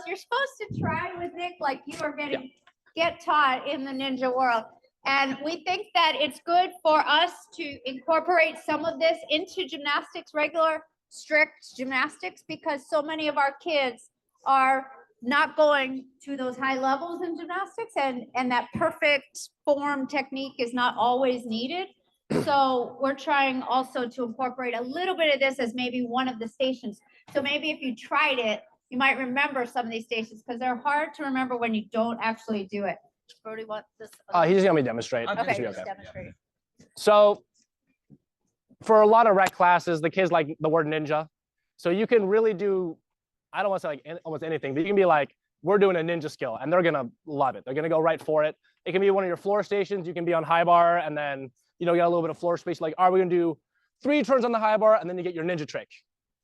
you're supposed to try with Nick like you are get taught in the ninja world. And we think that it's good for us to incorporate some of this into gymnastics, regular strict gymnastics, because so many of our kids are not going to those high levels in gymnastics, and that perfect form technique is not always needed. So we're trying also to incorporate a little bit of this as maybe one of the stations. So maybe if you tried it, you might remember some of these stations, because they're hard to remember when you don't actually do it. Brody, what this? He's just gonna me demonstrate. Okay, just demonstrate. So for a lot of rec classes, the kids like the word ninja. So you can really do, I don't want to say like almost anything, but you can be like, we're doing a ninja skill, and they're gonna love it. They're gonna go right for it. It can be one of your floor stations. You can be on high bar, and then you got a little bit of floor space. Like, are we gonna do 3 turns on the high bar, and then you get your ninja trick,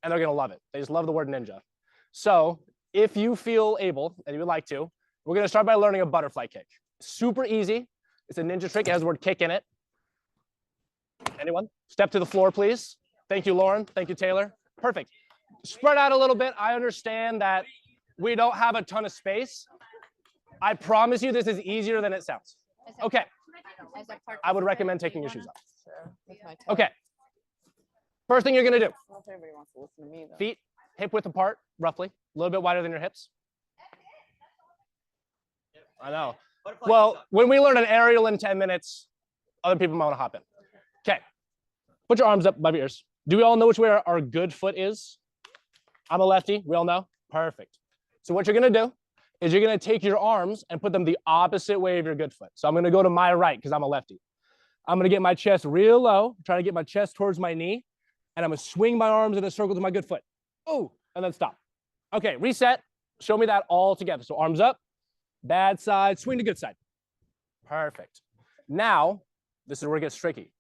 and they're gonna love it. They just love the word ninja. So if you feel able and you would like to, we're gonna start by learning a butterfly kick. Super easy. It's a ninja trick. It has the word kick in it. Anyone? Step to the floor, please. Thank you, Lauren. Thank you, Taylor. Perfect. Spread out a little bit. I understand that we don't have a ton of space. I promise you this is easier than it sounds. Okay. I would recommend taking your shoes off. Okay. First thing you're going to do. Feet hip width apart, roughly. A little bit wider than your hips. I know. Well, when we learn an aerial in 10 minutes, other people might want to hop in. Okay. Put your arms up above your ears. Do we all know which way our good foot is? I'm a lefty. We all know? Perfect. So what you're going to do is you're going to take your arms and put them the opposite way of your good foot. So I'm going to go to my right because I'm a lefty. I'm going to get my chest real low, trying to get my chest towards my knee, and I'm going to swing my arms in a circle to my good foot. Oh, and then stop. Okay, reset. Show me that all together. So arms up, bad side, swing to good side. Perfect. Now, this is where it gets tricky.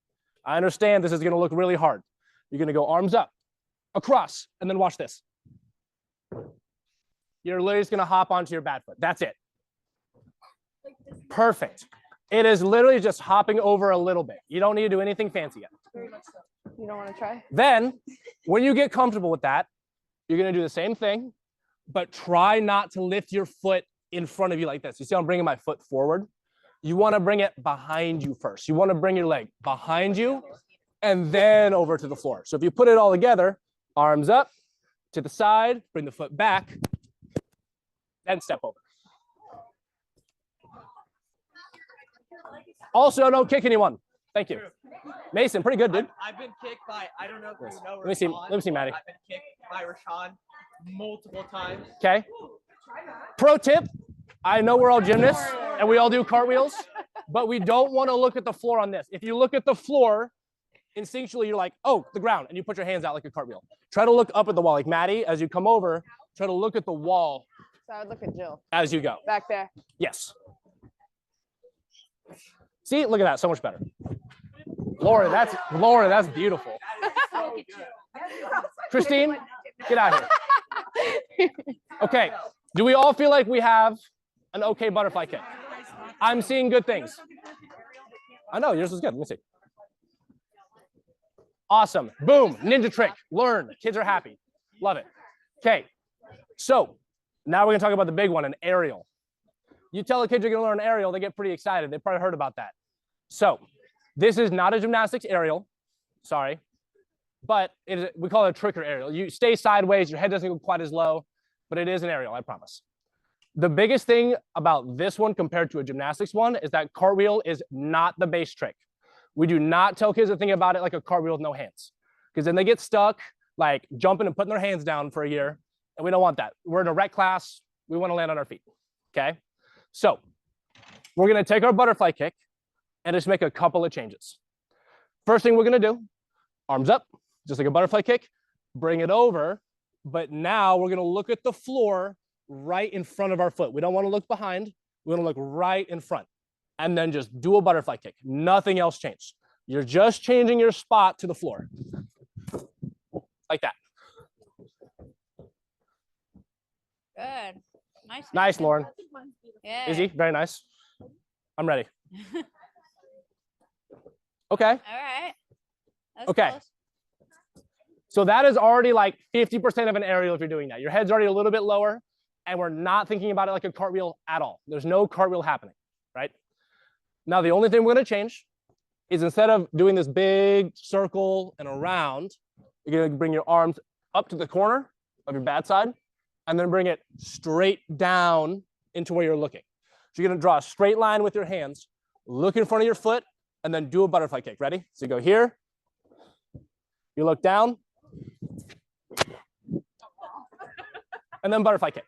I understand this is going to look really hard. You're going to go arms up, across, and then watch this. You're literally just going to hop onto your bad foot. That's it. Perfect. It is literally just hopping over a little bit. You don't need to do anything fancy yet. You don't want to try? Then, when you get comfortable with that, you're going to do the same thing, but try not to lift your foot in front of you like this. You see how I'm bringing my foot forward? You want to bring it behind you first. You want to bring your leg behind you and then over to the floor. So if you put it all together, arms up to the side, bring the foot back, then step over. Also, don't kick anyone. Thank you. Mason, pretty good, dude. I've been kicked by, I don't know if you know Rashawn. Let me see, Maddie. I've been kicked by Rashawn multiple times. Okay. Pro tip, I know we're all gymnasts and we all do cartwheels, but we don't want to look at the floor on this. If you look at the floor, instinctually you're like, oh, the ground, and you put your hands out like a cartwheel. Try to look up at the wall. Like Maddie, as you come over, try to look at the wall. So I would look at Jill. As you go. Back there. Yes. See, look at that, so much better. Lauren, that's beautiful. Christine, get out here. Okay, do we all feel like we have an okay butterfly kick? I'm seeing good things. I know, yours was good, let me see. Awesome, boom, ninja trick, learn, kids are happy, love it. Okay, so now we're gonna talk about the big one, an aerial. You tell the kids you're gonna learn aerial, they get pretty excited. They probably heard about that. So this is not a gymnastics aerial, sorry, but we call it a tricker aerial. You stay sideways, your head doesn't go quite as low, but it is an aerial, I promise. The biggest thing about this one compared to a gymnastics one is that cartwheel is not the base trick. We do not tell kids to think about it like a cartwheel with no hands, because then they get stuck like jumping and putting their hands down for a year, and we don't want that. We're in a rec class, we want to land on our feet, okay? So we're gonna take our butterfly kick and just make a couple of changes. First thing we're gonna do, arms up, just like a butterfly kick, bring it over, but now we're gonna look at the floor right in front of our foot. We don't wanna look behind, we wanna look right in front, and then just do a butterfly kick. Nothing else changed. You're just changing your spot to the floor. Like that. Good. Nice. Nice, Lauren. Yeah. Izzy, very nice. I'm ready. Okay. All right. That's okay. Close. So that is already like 50% of an aerial if you're doing that. Your head's already a little bit lower. and we're not thinking about it like a cartwheel at all. There's no cartwheel happening, right? Now, the only thing we're gonna change is instead of doing this big circle and around, you're gonna bring your arms up to the corner of your bad side and then bring it straight down into where you're looking. So you're gonna draw a straight line with your hands, look in front of your foot, and then do a butterfly kick. Ready? So you go here, you look down, and then butterfly kick.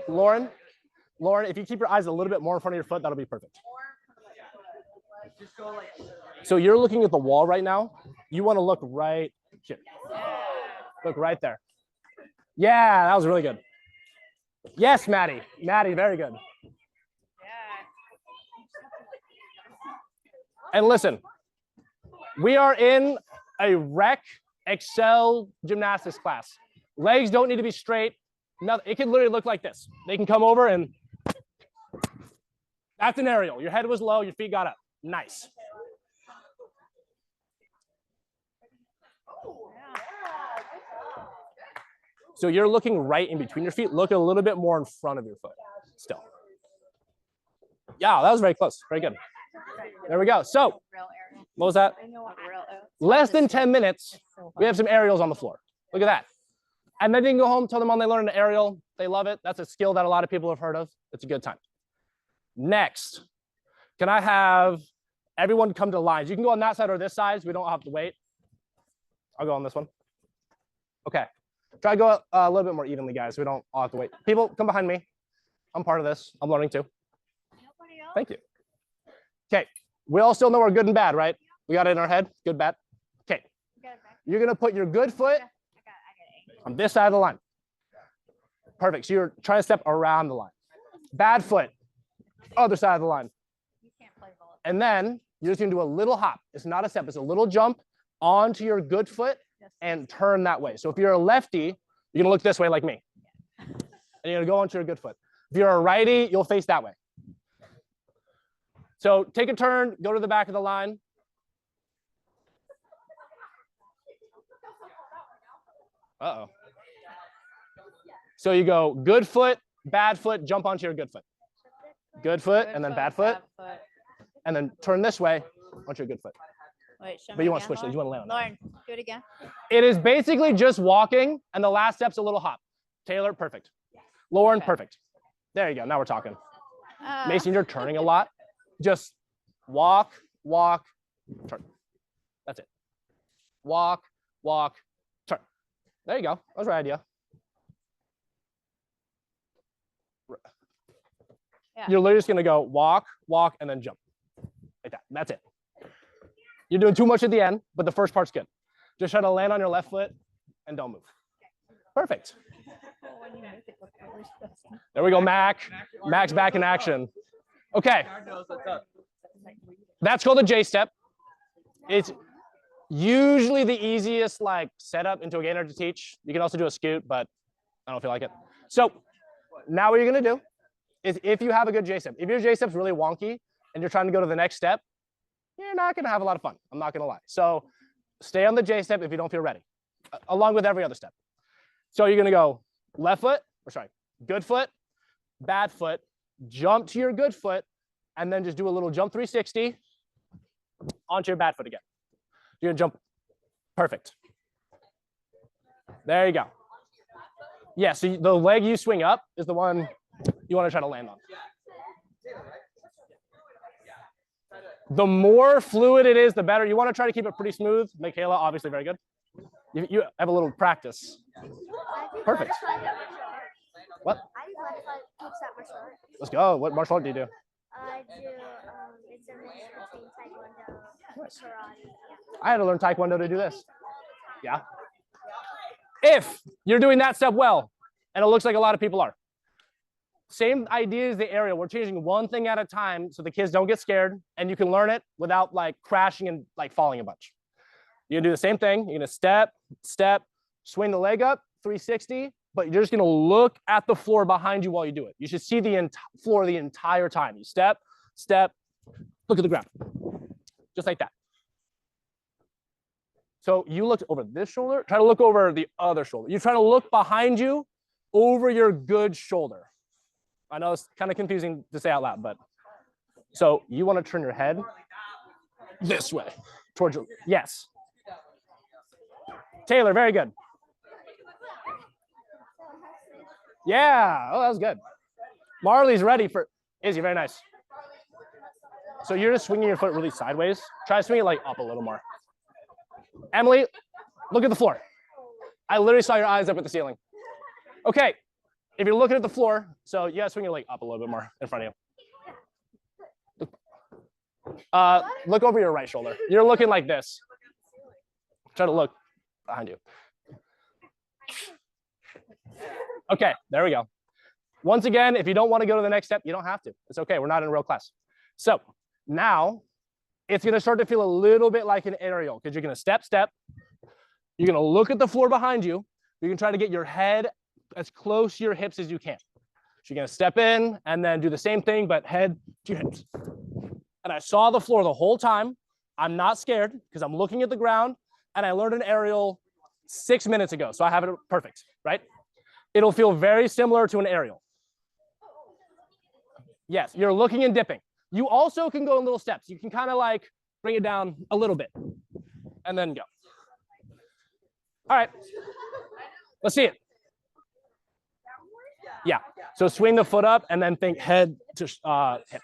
Lauren, if you keep your eyes a little bit more in front of your foot, that'll be perfect. So you're looking at the wall right now. You want to look right here. Look right there. Yeah, that was really good. Yes, Maddie. Maddie, very good. And listen, we are in a rec Excel gymnastics class. Legs don't need to be straight. No, it can literally look like this. They can come over and that's an aerial. Your head was low, your feet got up. Nice. So you're looking right in between your feet. Look a little bit more in front of your foot still. Yeah, that was very close. Very good. There we go. So what was that? Less than 10 minutes, we have some aerials on the floor. Look at that. And then you can go home, tell them when they learn an aerial. They love it. That's a skill that a lot of people have heard of. It's a good time. Next, can I have everyone come to lines? You can go on that side or this side, so we don't have to wait. I'll go on this one. Okay. Try to go a little bit more evenly, guys, so we don't all have to wait. People, come behind me. I'm part of this. I'm learning too. Thank you. Okay. We all still know we're good and bad, right? We got it in our head. Good, bad. Okay. You're going to put your good foot on this side of the line. Perfect. So you're trying to step around the line. Bad foot, other side of the line. And then you're just going to do a little hop. It's not a step. It's a little jump onto your good foot and turn that way. So if you're a lefty, you're going to look this way like me. And you're going to go onto your good foot. If you're a righty, you'll face that way. So take a turn, go to the back of the line. Uh-oh. So you go good foot, bad foot, jump onto your good foot. Good foot, and then bad foot. And then turn this way onto your good foot. Wait, but you want to switch those. You want to land on that. Lauren, do it again. It is basically just walking, and the last step's a little hop. Taylor, perfect. Lauren, perfect. There you go. Now we're talking. Mason, you're turning a lot. Just walk, walk, turn. That's it. Walk, walk, turn. There you go. That was the right idea. Yeah. You're literally just going to go walk, walk, and then jump. Like that. That's it. You're doing too much at the end, but the first part's good. Just try to land on your left foot and don't move. Perfect. There we go, Mac. Mac's back in action. Okay. That's called a J step. It's usually the easiest like setup into a gainer to teach. You can also do a scoot, but I don't feel like it. So now what you're gonna do is if you have a good J step, if your J step's really wonky and you're trying to go to the next step, you're not gonna have a lot of fun. I'm not gonna lie. So stay on the J step if you don't feel ready, along with every other step. So you're gonna go left foot, or sorry, good foot, bad foot, jump to your good foot, and then just do a little jump 360 onto your bad foot again. You're gonna jump, perfect. There you go. Yeah, so the leg you swing up is the one you wanna try to land on. The more fluid it is, the better. You wanna try to keep it pretty smooth. Michaela, obviously very good. You have a little practice. Perfect. What? Let's go. What martial art do you do? I do, it's a mix between Taekwondo, Nice. karate. I had to learn Taekwondo to do this. Yeah. If you're doing that step well, and it looks like a lot of people are, same idea as the aerial. We're changing one thing at a time so the kids don't get scared and you can learn it without like crashing and like falling a bunch. You're gonna do the same thing. You're gonna step, step, swing the leg up, 360, but you're just gonna look at the floor behind you while you do it. You should see the floor the entire time. You step, step, look at the ground, just like that. So you looked over this shoulder, try to look over the other shoulder. You try to look behind you over your good shoulder. I know it's kind of confusing to say out loud, but so you want to turn your head this way towards your, yes. Taylor, very good. Yeah, oh, that was good. Marley's ready for, Izzy, very nice. So you're just swinging your foot really sideways. Try to swing it like up a little more. Emily, look at the floor. I literally saw your eyes up at the ceiling. Okay, if you're looking at the floor, so you gotta swing your leg up a little bit more in front of you. Look over your right shoulder. You're looking like this. Try to look behind you. Okay, there we go. Once again, if you don't want to go to the next step, you don't have to. It's okay, we're not in a real class. So now it's gonna start to feel a little bit like an aerial because you're gonna step. You're gonna look at the floor behind you. You can try to get your head as close to your hips as you can. So you're gonna step in and then do the same thing, but head to your hips. And I saw the floor the whole time. I'm not scared because I'm looking at the ground and I learned an aerial 6 minutes ago. So I have it perfect, right? It'll feel very similar to an aerial. Yes, you're looking and dipping. You also can go in little steps. You can kind of like bring it down a little bit and then go. All right, let's see it. Yeah, so swing the foot up and then think head to hip.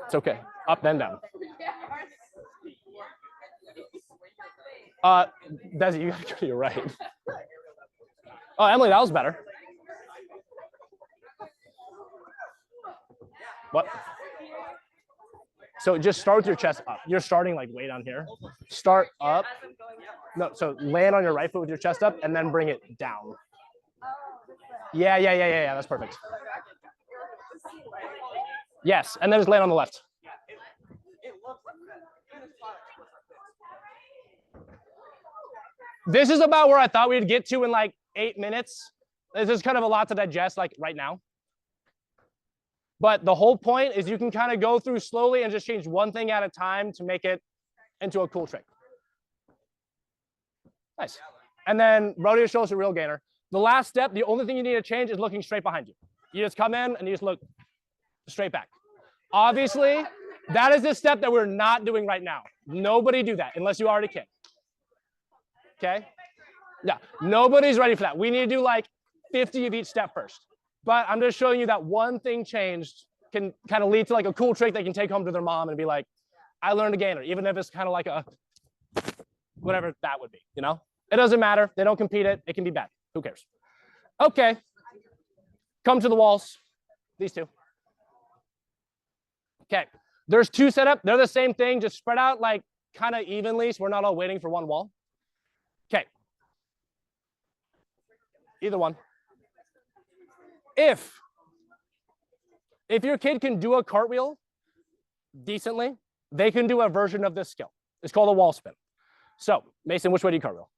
It's okay, up then down. Desi, you gotta go to your right. Oh, Emily, that was better. What? So just start with your chest up. You're starting like way down here. Start up. No, so land on your right foot with your chest up and then bring it down. Yeah, that's perfect. Yes, and then just land on the left. This is about where I thought we'd get to in like 8 minutes. This is kind of a lot to digest like right now. But the whole point is you can kind of go through slowly and just change one thing at a time to make it into a cool trick. Nice. And then rodeo shows a real gainer. The last step, the only thing you need to change is looking straight behind you. You just come in and you just look straight back. Obviously, that is the step that we're not doing right now. Nobody do that unless you already can. Okay? Yeah, nobody's ready for that. We need to do like 50 of each step first. But I'm just showing you that one thing changed can kind of lead to like a cool trick they can take home to their mom and be like, I learned a gainer, even if it's kind of like a, whatever that would be, you know? It doesn't matter. They don't compete it. It can be bad. Who cares? Okay. Come to the walls. These two. Okay. There's two set up. They're the same thing, just spread out like kind of evenly so we're not all waiting for one wall. Okay. Either one. If your kid can do a cartwheel decently, they can do a version of this skill. It's called a wall spin. So, Mason, which way do you cartwheel?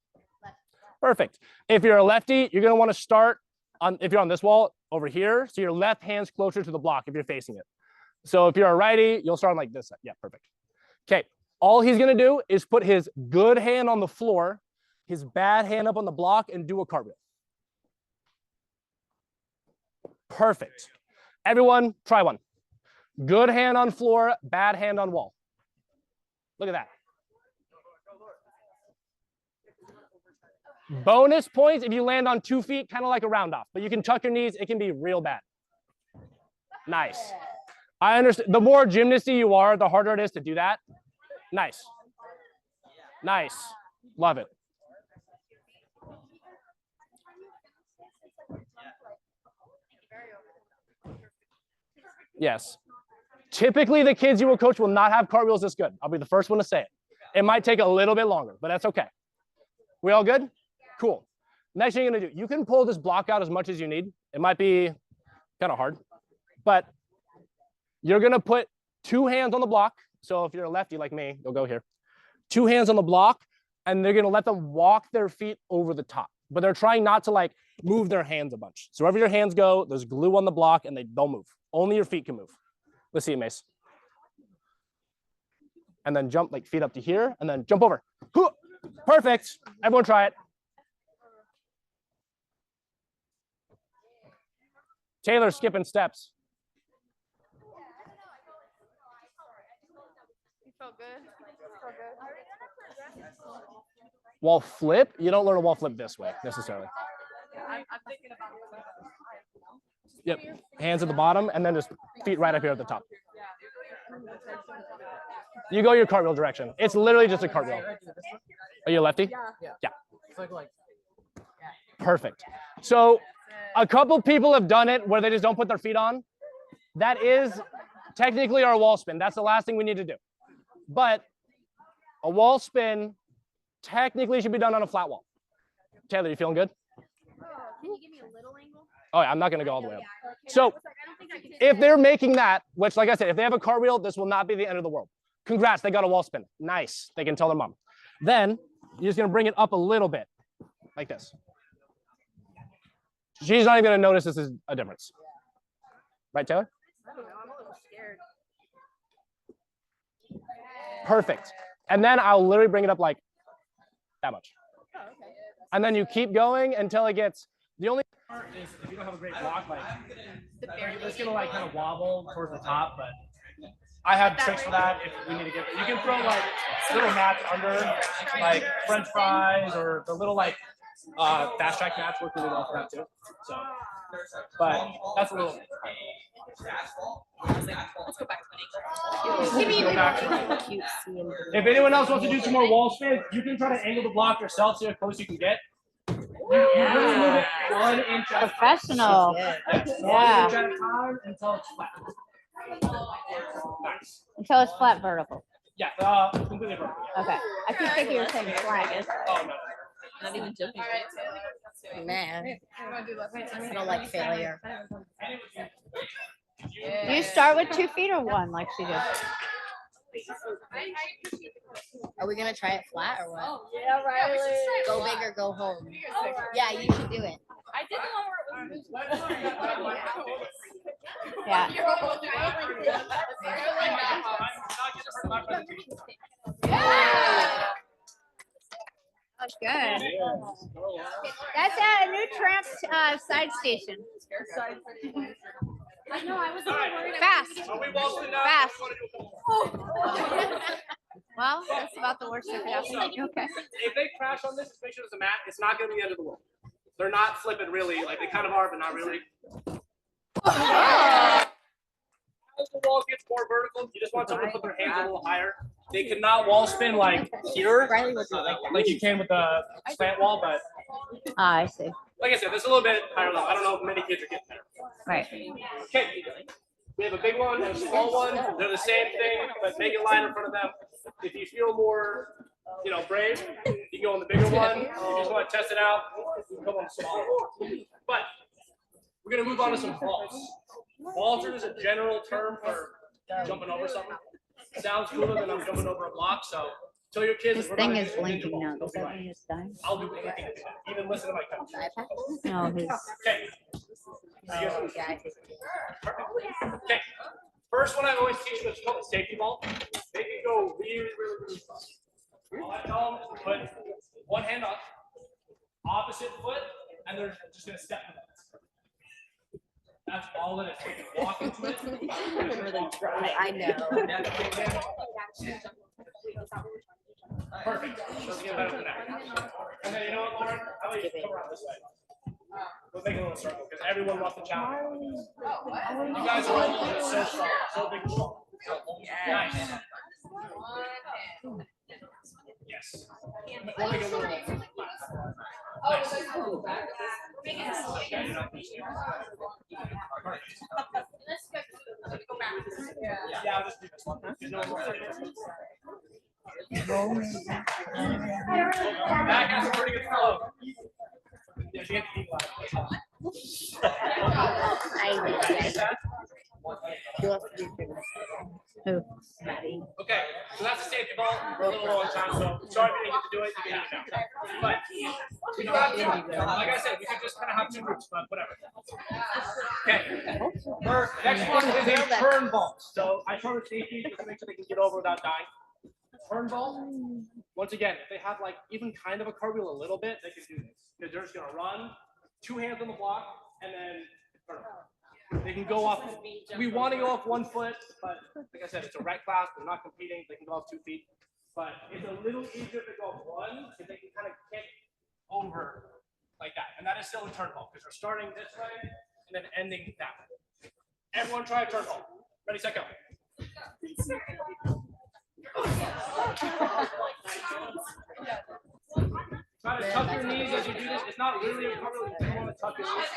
Left. Perfect. If you're a lefty, you're going to want to start on, if you're on this wall, over here. So your left hand's closer to the block if you're facing it. So if you're a righty, you'll start on like this side. Yeah, perfect. Okay. All he's going to do is put his good hand on the floor, his bad hand up on the block, and do a cartwheel. Perfect. Everyone, try one. Good hand on floor, bad hand on wall. Look at that. Bonus points if you land on 2 feet, kind of like a round off, but you can tuck your knees. It can be real bad. Nice. I understand. The more gymnasty you are, the harder it is to do that. Nice. Nice. Love it. Yes. Typically, the kids you will coach will not have cartwheels this good. I'll be the first one to say it. It might take a little bit longer, but that's okay. We all good? Cool. Next thing you're gonna do, you can pull this block out as much as you need. It might be kind of hard, but you're gonna put 2 hands on the block. So if you're a lefty like me, you'll go here. 2 hands on the block, and they're gonna let them walk their feet over the top. But they're trying not to like move their hands a bunch. So wherever your hands go, there's glue on the block and they don't move. Only your feet can move. Let's see it, Mace. and then jump like feet up to here, and then jump over. Perfect. Everyone try it. Taylor's skipping steps. You felt good? Felt good? Wall flip, you don't learn a wall flip this way necessarily. I'm thinking about it. Yep, hands at the bottom and then just feet right up here at the top. You go your cartwheel direction. It's literally just a cartwheel. Are you a lefty? Yeah. Perfect. So a couple people have done it where they just don't put their feet on. That is technically our wall spin. That's the last thing we need to do. But a wall spin technically should be done on a flat wall. Taylor, you feeling good? Can you give me a little angle? Oh, yeah, I'm not going to go all the way up. So if they're making that, which like I said, if they have a cartwheel, this will not be the end of the world. Congrats, they got a wall spin. Nice. They can tell their mom. Then you're just going to bring it up a little bit like this. She's not even going to notice this is a difference. Right, Taylor? I don't know. I'm a little scared. Perfect. And then I'll literally bring it up like that much. Oh, okay. And then you keep going until it gets, the only part is if you don't have a great block, like it's gonna like kind of wobble towards the top, but I have tricks for that if we need to get it. You can throw like little mats under, like French fries or the little like fast track mats work really well for that too. So, but that's a little. If anyone else wants to do some more wall spins, you can try to angle the block yourself, see how close you can get. You really move it 1 inch at a time. Professional. Yes, 1 Yeah. inch at a time until it's flat. Nice. Until it's flat vertical. Yeah, completely vertical. Okay. I keep thinking you're saying flat. Oh no. Not even joking. Man. I feel like failure. Do you start with 2 feet or 1 like she did? Are we gonna try it flat or what? Yeah, Riley. Go big or go home. Yeah, you should do it. I did the one where it was Yeah. That's good. That's a new tramp side station. I know, I was a little worried. Fast. Are we walking now? Fast. Want to do Well, that's about the worst that could happen. Okay. If they crash on this, just make sure there's a mat. It's not going to be the end of the world. They're not flipping really. Like they kind of are, but not really. As the wall gets more vertical, you just want someone to put their hands a little higher. They cannot wall spin like here, Riley will do it like you can with the slant wall, but I see. like I said, this is a little bit higher level. I don't know if many kids are getting there. Right. Okay, we have a big one and a small one. They're the same thing, but make it line in front of them. If you feel more, brave, you can go on the bigger one. If you just want to test it out, you can come on the smaller one. But we're gonna move on to some vaults. Vaulter is a general term for jumping over something. Sounds cooler than I'm jumping over a block, so tell your kids. This thing is blinking now. Does that mean it's dying? I'll do anything to do that. Even listen to my coach. No, his. Okay. Okay. First one I always teach them is called the safety ball. They can go really, really, really fast. All I tell them is put one hand up, opposite foot, and they're just gonna step with it. That's all it is. They can walk into it. Really dry. I know. Perfect. Let's get better than that. And then you know what, Lauren? How about you come around this way? We'll make a little circle because everyone wants to challenge. You guys are all so strong, so big and strong. Nice. Yes. We'll make a little. Nice. Yeah, you're not used to it. Perfect. Yeah, I'll just do this one. You know what it is. Back has a pretty good flow. Yeah, she had to keep Who? Okay, so that's the safety ball. We're a little low on time, so sorry if you didn't get to do it. You can do it now. But we do have two. Like I said, we could just kind of have two groups, but whatever. Okay. Next one is a turn ball. So I turn with safety just to make sure they can get over without dying. turn vault. Once again, if they have like even kind of a cartwheel a little bit, they can do this. They're just gonna run, 2 hands on the block, and then turn. They can go off. We want to go off 1 foot, but like I said, it's a rec class. They're not competing. They can go off 2 feet. But it's a little easier to go off 1 because they can kind of kick over like that. And that is still a turn vault because we're starting this way and then ending that way. Everyone try a turn vault. Ready, set, go. Try to tuck your knees as you do this. It's not really a cartwheel. You just want to tuck your knees.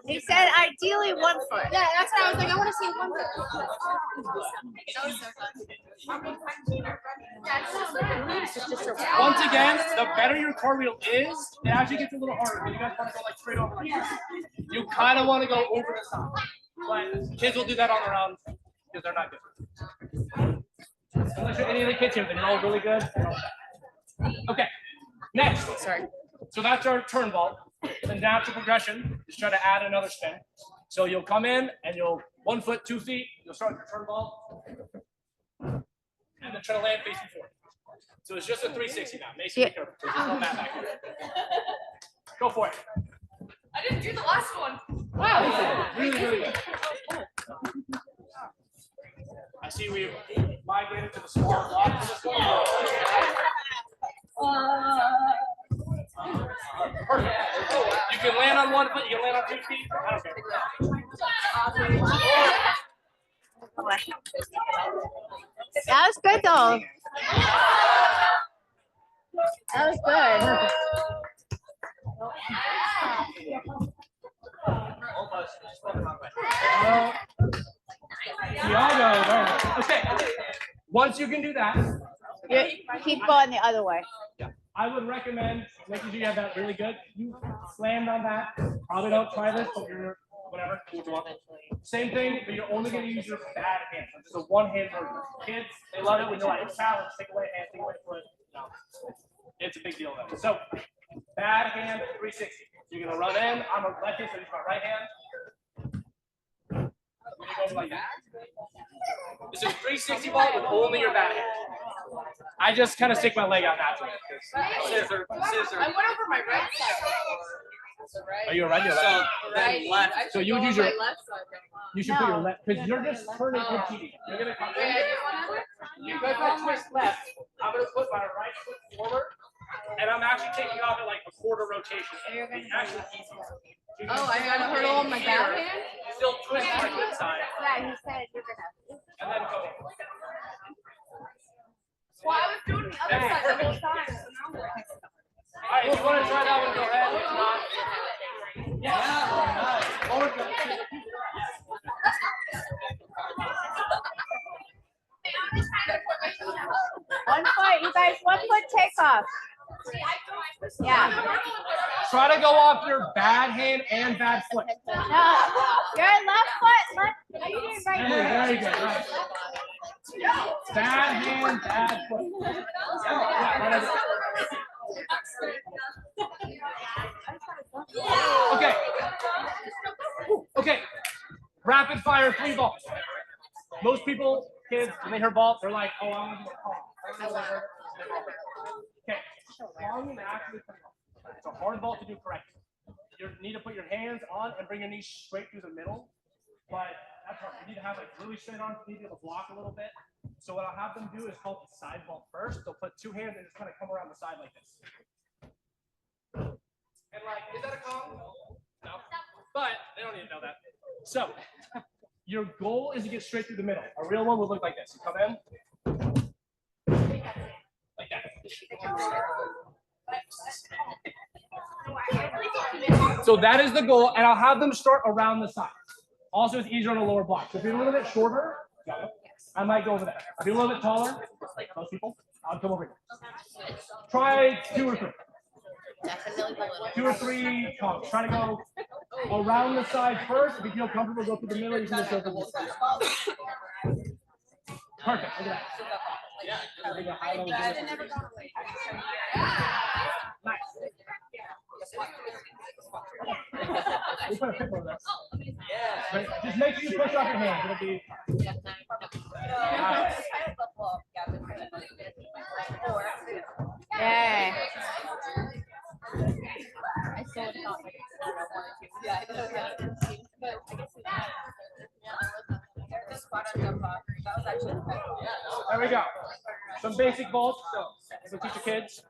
He said ideally 1 foot. Yeah, that's what I was like. I want to see 1 foot. Once again, the better your cartwheel is, it actually gets a little harder. When you guys want to go like straight over. You kind of want to go over the top. But kids will do that on their own because they're not good. Unless you're any of the kids here, then you're all really good. Okay, next. Sorry. So that's our turn vault. The natural progression is try to add another spin. So you'll come in and you'll 1 foot, 2 feet. You'll start your turn vault, and then try to land facing forward. So it's just a 360 now. Mason, be careful. So there's no mat back here. Go for it. I didn't do the last one. Wow. Really, really good. I see we've migrated to the smaller block for this one. Perfect. You can land on 1 foot, you can land on 2 feet. I don't care. That was good though. That was good. Okay. Once you can do that, Keep going the other way. I would recommend making sure you have that really good. You slammed on that. Probably don't try this, but you're whatever. Same thing, but you're only going to use your bad hand. It's a 1-hand version. Kids, they love it when you're like, challenge, take away hand, take away foot. No, it's a big deal though. So, bad hand 360. You're going to run in. I'm a lefty, so use my right hand. You're going to go like that. This is 360 ball with only your bad hand. I just kind of stick my leg out naturally. Scissor. I went over my right side. Are you a right or left? Right. left. So you would use your. left side. You should put your left because you're just turning competing. You're gonna come in. You're gonna twist left. I'm gonna put my right foot forward, and I'm actually taking off at like a quarter rotation. Actually, Oh, I gotta hurdle on my bad hand? Still twist my good side, Yeah, he said you're gonna. and then go. Well, I was doing the other side the whole time. All right, if you want to try that one, go ahead. If not, yeah. Forward. 1 foot, you guys, 1 foot takeoff. Yeah. Try to go off your bad hand and bad foot. No, your left foot. No, you did right. Very good. Right. Bad hand, bad foot. Okay. Okay. Rapid fire 3 balls. Most people, kids, when they hear ball, they're like, oh, I want to do a call. Okay. Long and actually, it's a hard ball to do correctly. You need to put your hands on and bring your knees straight through the middle. But that's hard. You need to have like really straight arms. You need to be able to block a little bit. So what I'll have them do is called the side vault first. They'll put 2 hands and just kind of come around the side like this. And like, is that a call? No. But they don't need to know that. So your goal is to get straight through the middle. A real one would look like this. You come in. Like that. So that is the goal, and I'll have them start around the sides. Also, it's easier on a lower block. So if you're a little bit shorter, I might go over there. If you're a little bit taller, most people, I'll come over here. Try 2 or 3. Definitely the little. 2 or 3 counts. Try to go around the side first. If you feel comfortable, go through the middle. You can just go through the middle. Perfect. Look at that. Nice. We put a pip over there. But just make sure you push off your hands. It'll be. Yay. There we go. Some basic vaults. So teach your kids.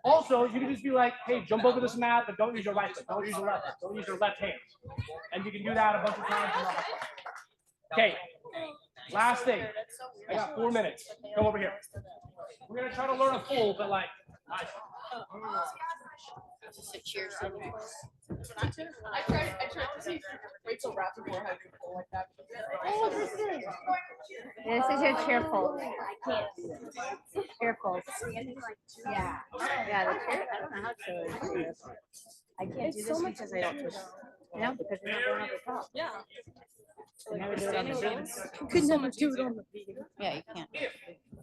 Also, you can just be like, hey, jump over this mat, but don't use your right foot. Don't use your left foot. Don't use your left hand. And you can do that a bunch of times. Okay. Last thing. I got 4 minutes. Come over here. We're gonna try to learn a full, but like. Just a cheer something. I tried to see Rachel Rappaport had a goal like that. This is your cheerful. Cheerful. Yeah. Yeah, the cheer, I don't know how to do this. I can't do this because I don't twist. No, because you're not going over the top. Yeah. I never do it on the beans. Could never do it on the beating. Yeah, you can't. If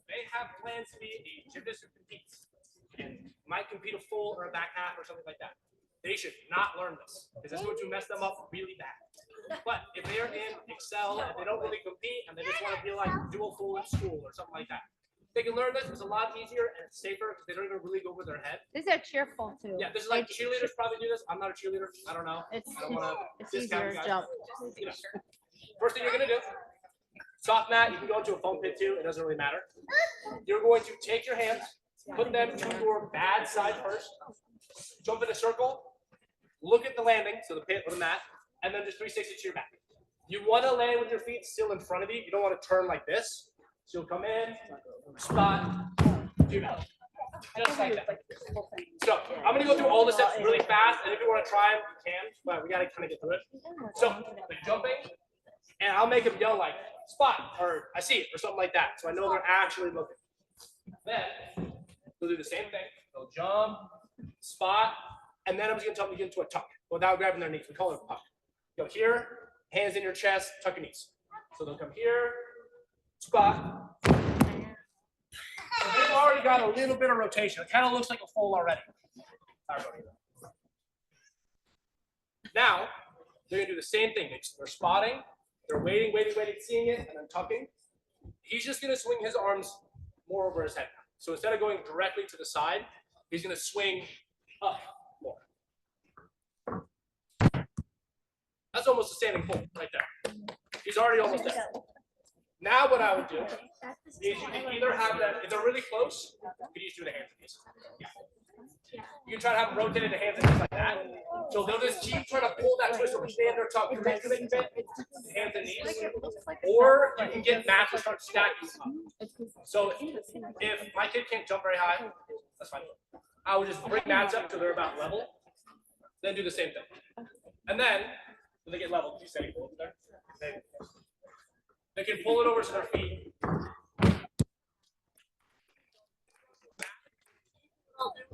they have plans to be a gymnast who competes and might compete a full or a back half or something like that, they should not learn this because it's going to mess them up really bad. But if they are in Excel and they don't really compete and they just want to be like do a full in school or something like that, they can learn this. It's a lot easier and it's safer because they don't even really go over their head. This is a cheerful too. Yeah, this is like cheerleaders probably do this. I'm not a cheerleader. I don't know. It's I don't want to discount easier you guys. jump. You know. First thing you're gonna do, soft mat. You can go into a foam pit too. It doesn't really matter. You're going to take your hands, put them to your bad side first, jump in a circle, look at the landing, so the pit or the mat, and then just 360 to your back. You want to land with your feet still in front of you. You don't want to turn like this. So you'll come in, spot, do that. Just like that. So I'm gonna go through all the steps really fast, and if you want to try them, you can, but we gotta kind of get through it. So like jumping, and I'll make them yell like spot or I see it or something like that, so I know they're actually looking. Then we'll do the same thing. They'll jump, spot, and then I'm just gonna tell them to get into a tuck without grabbing their knees. We call it a puck. Go here, hands in your chest, tuck your knees. So they'll come here, spot. So they've already got a little bit of rotation. It kind of looks like a full already. Now, they're going to do the same thing. They're spotting, they're waiting, seeing it, and then tucking. He's just going to swing his arms more over his head. So instead of going directly to the side, he's going to swing up more. That's almost a standing pull right there. He's already almost there. Now what I would do is you can either have them, if they're really close, you can just do the hands and knees. You can try to have them rotated the hands and knees like that. So they'll just keep trying to pull that twist or stand their tongue, commit, hands and knees. Or you can get mats and start stacking up. So if my kid can't jump very high, that's fine. I would just bring mats up till they're about level, then do the same thing. And then when they get level, do you say over there? They can pull it over to their feet.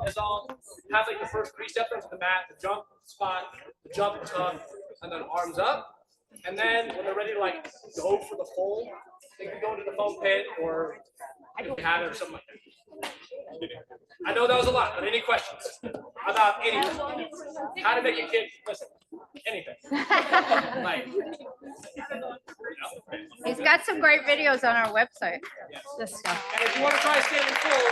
As all have like the first 3 steps onto the mat, the jump, spot, the jump, tuck, and then arms up. And then when they're ready to like go for the full, they can go into the foam pit or have it or something like that. I know that was a lot, but any questions about anything? How to make a kid listen? Anything. Like, He's got some great videos on our website. This stuff. and if you want to try standing full,